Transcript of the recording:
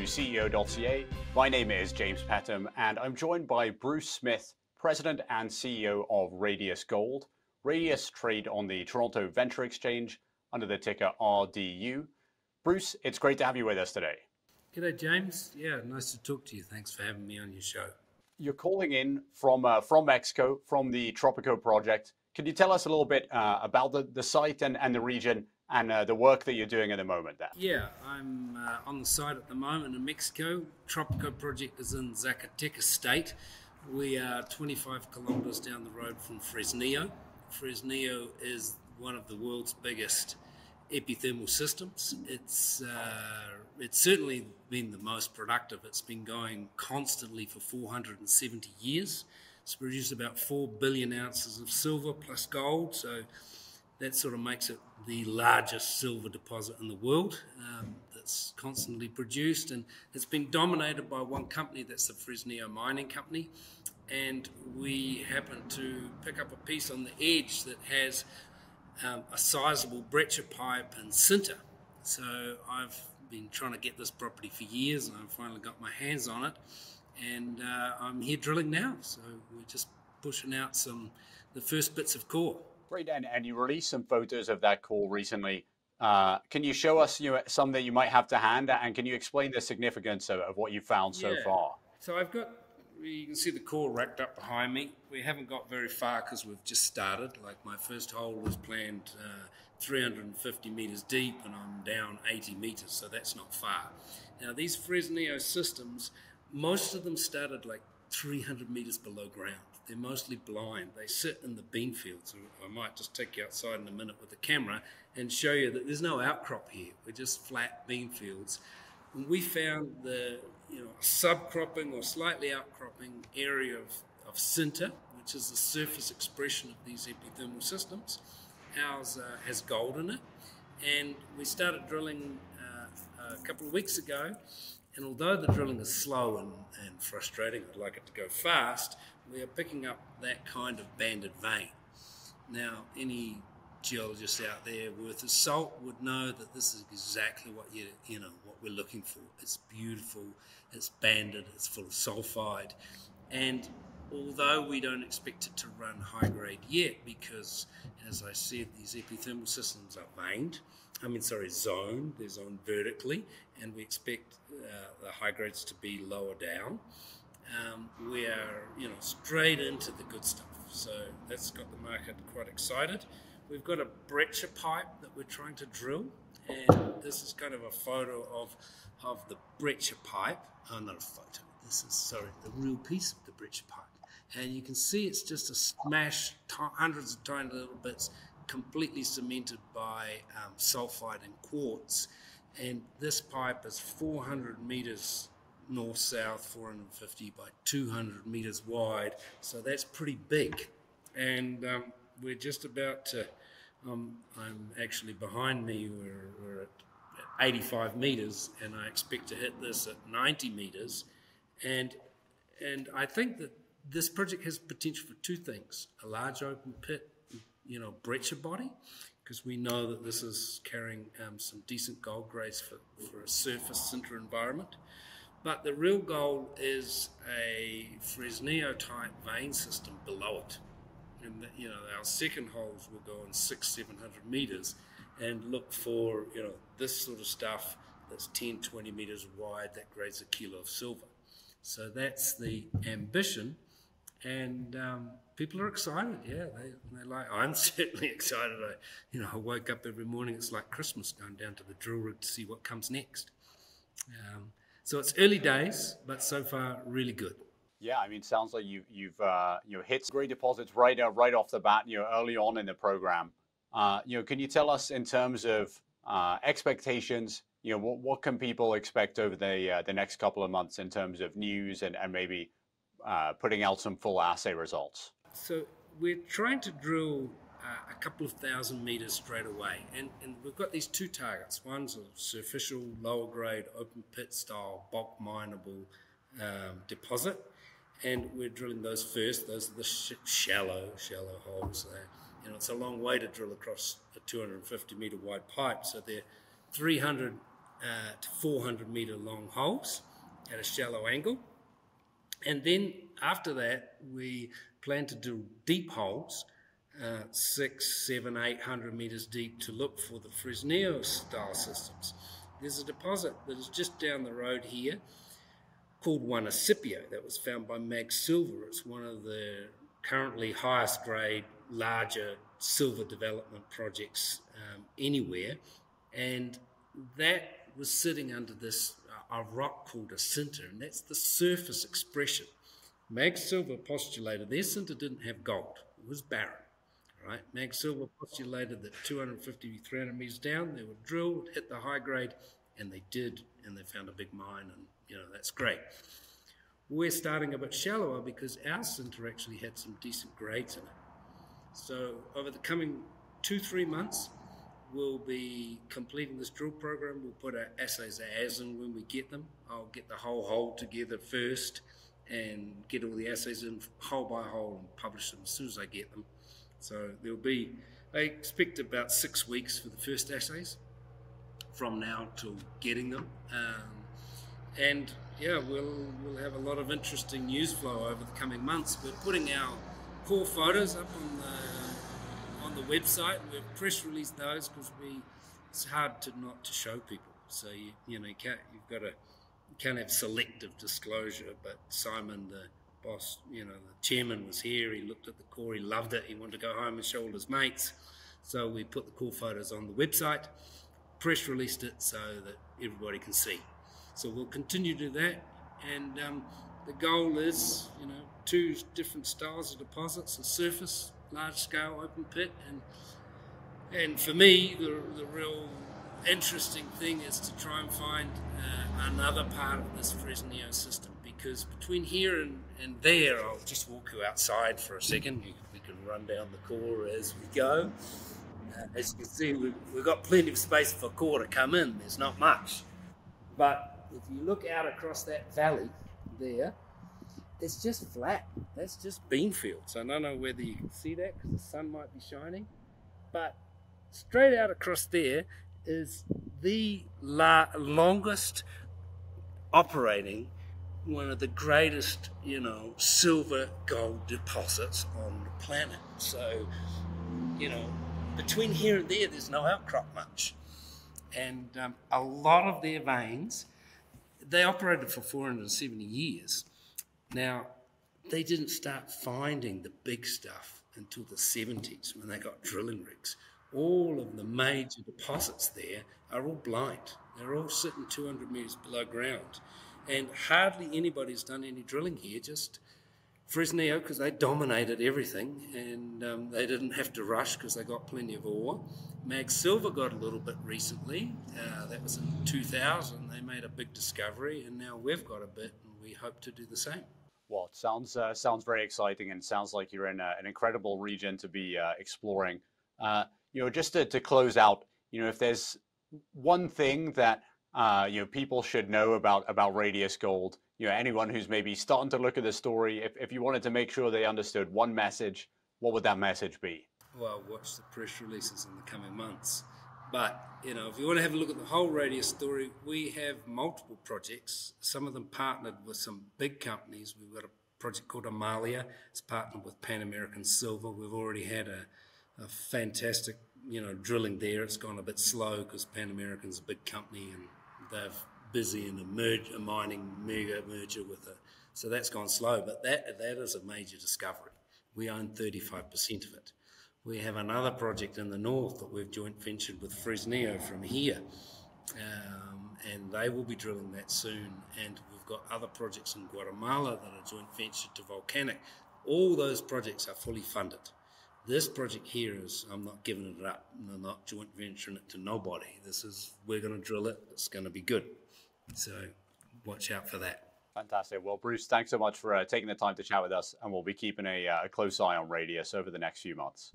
CEO.CA. My name is James Petham, and I'm joined by Bruce Smith, President and CEO of Radius Gold. Radius trade on the Toronto Venture Exchange under the ticker RDU. Bruce, it's great to have you with us today. G'day, James. Yeah, nice to talk to you. Thanks for having me on your show. You're calling in from Mexico, from the Tropico Project. Can you tell us a little bit about the site and the region and the work that you're doing at the moment there? Yeah, I'm on the site at the moment in Mexico. Tropico Project is in Zacatecas State. We are 25 kilometers down the road from Fresnillo. Fresnillo is one of the world's biggest epithermal systems. It's certainly been the most productive. It's been going constantly for 470 years. It's produced about 4 billion ounces of silver plus gold, so that sort of makes it the largest silver deposit in the world that's constantly produced, and it's been dominated by one company, that's the Fresnillo Mining Company, and we happen to pick up a piece on the edge that has a sizable breccia pipe and sinter. So I've been trying to get this property for years, and I've finally got my hands on it, and I'm here drilling now. So we're just pushing out the first bits of core. Great, and you released some photos of that core recently. Can you show us some that you might have to hand, and can you explain the significance of what you found so far? So you can see the core racked up behind me. We haven't got very far because we've just started. Like, my first hole was planned 350 meters deep, and I'm down 80 meters, so that's not far. Now, these Fresnillo systems, most of them started like 300 meters below ground. They're mostly blind. They sit in the bean fields. I might just take you outside in a minute with the camera and show you that there's no outcrop here. We're just flat bean fields. And we found the subcropping or slightly outcropping area of sinter, which is the surface expression of these epithermal systems. Ours has gold in it, and we started drilling a couple of weeks ago, and although the drilling is slow and frustrating, I'd like it to go fast, we are picking up that kind of banded vein. Now, any geologist out there worth his salt would know that this is exactly what what we're looking for. It's beautiful, it's banded, it's full of sulfide, and although we don't expect it to run high grade yet, because, as I said, these epithermal systems are zoned. They're zoned vertically, and we expect the high grades to be lower down. We are straight into the good stuff, so that's got the market quite excited. We've got a breccia pipe that we're trying to drill, and this is kind of a photo of the breccia pipe. Oh, not a photo. This is, the real piece of the breccia pipe. And you can see it's just a smash, hundreds of tiny little bits, completely cemented by sulfide and quartz. And this pipe is 400 meters north-south, 450 by 200 meters wide. So that's pretty big. And we're just about to, I'm actually behind me, we're at 85 meters, and I expect to hit this at 90 meters. And I think that this project has potential for two things: a large open pit, breccia body, because we know that this is carrying some decent gold grades for a surface sinter environment. But the real goal is a Fresnillo type vein system below it. And our second holes will go in 600-700 meters and look for this sort of stuff that's 10-20 meters wide that grades a kilo of silver. So that's the ambition, and people are excited. Yeah, they like. I'm certainly excited. I wake up every morning. It's like Christmas, going down to the drill rig to see what comes next. So it's early days, but so far really good. Yeah, I mean, sounds like you've hit great deposits right off the bat, early on in the program. Can you tell us, in terms of expectations, what can people expect over the next couple of months in terms of news and maybe putting out some full assay results? So we're trying to drill a couple of thousand meters straight away, and we've got these two targets. One's a superficial, lower grade, open pit style, bulk mineable deposit, and we're drilling those first. Those are the shallow holes. It's a long way to drill across a 250 meter wide pipe, so they're 300 to 400-meter long holes at a shallow angle. And then after that, we plan to do deep holes, 6, 7, 800 meters deep, to look for the Fresnillo style systems. There's a deposit that is just down the road here called Juanicipio that was found by Mag Silver. It's one of the currently highest grade, larger silver development projects anywhere. And that was sitting under this a rock called a sinter, and that's the surface expression. Mag Silver postulated their sinter didn't have gold, it was barren. Right? Mag Silver postulated that 250, 300 meters down, they would drill, hit the high grade, and they did, and they found a big mine, and that's great. We're starting a bit shallower because our sinter actually had some decent grades in it. So over the coming 2-3 months, we'll be completing this drill program. We'll put our assays as and when we get them. I'll get the whole hole together first and get all the assays in hole by hole and publish them as soon as I get them. So I expect about 6 weeks for the first assays from now till getting them. And yeah, we'll have a lot of interesting news flow over the coming months. We're putting our core photos up on the website. We've press released those because it's hard not to show people. So you can't have selective disclosure. But Simon, the boss, the chairman, was here. He looked at the core. He loved it. He wanted to go home and show all his mates. So we put the core photos on the website, press released it so that everybody can see. So we'll continue to do that, and the goal is, 2 different styles of deposits: a surface, large-scale open pit, and for me, the real interesting thing is to try and find another part of this Fresnillo system, because between here and there, I'll just walk you outside for a second. We can run down the core as we go. As you can see, we've got plenty of space for core to come in. There's not much, but if you look out across that valley there, it's just flat. That's just bean fields. I don't know whether you can see that because the sun might be shining, but straight out across there is the longest operating, one of the greatest, silver gold deposits on the planet. So, between here and there's no outcrop much. And a lot of their veins, they operated for 470 years. Now, they didn't start finding the big stuff until the 70s when they got drilling rigs. All of the major deposits there are all blind. They're all sitting 200 meters below ground. And hardly anybody's done any drilling here, just Fresnillo, because they dominated everything, and they didn't have to rush because they got plenty of ore. Mag Silver got a little bit recently. That was in 2000. They made a big discovery, and now we've got a bit, and we hope to do the same. Well, it sounds very exciting, and sounds like you're in an incredible region to be exploring. Just to close out, if there's one thing that people should know about Radius Gold, anyone who's maybe starting to look at the story, if you wanted to make sure they understood one message, what would that message be? Well, watch the press releases in the coming months. But, if you want to have a look at the whole Radius story, we have multiple projects. Some of them partnered with some big companies. We've got a project called Amalia. It's partnered with Pan American Silver. We've already had a fantastic, drilling there. It's gone a bit slow because Pan American's a big company and they're busy in a mining mega merger so that's gone slow. But that is a major discovery. We own 35% of it. We have another project in the north that we've joint ventured with Fresnillo from here, and they will be drilling that soon. And we've got other projects in Guatemala that are joint ventured to Volcanic. All those projects are fully funded. This project here I'm not giving it up. I'm not joint venturing it to nobody. We're going to drill it. It's going to be good. So watch out for that. Fantastic. Well, Bruce, thanks so much for taking the time to chat with us, and we'll be keeping a close eye on Radius over the next few months.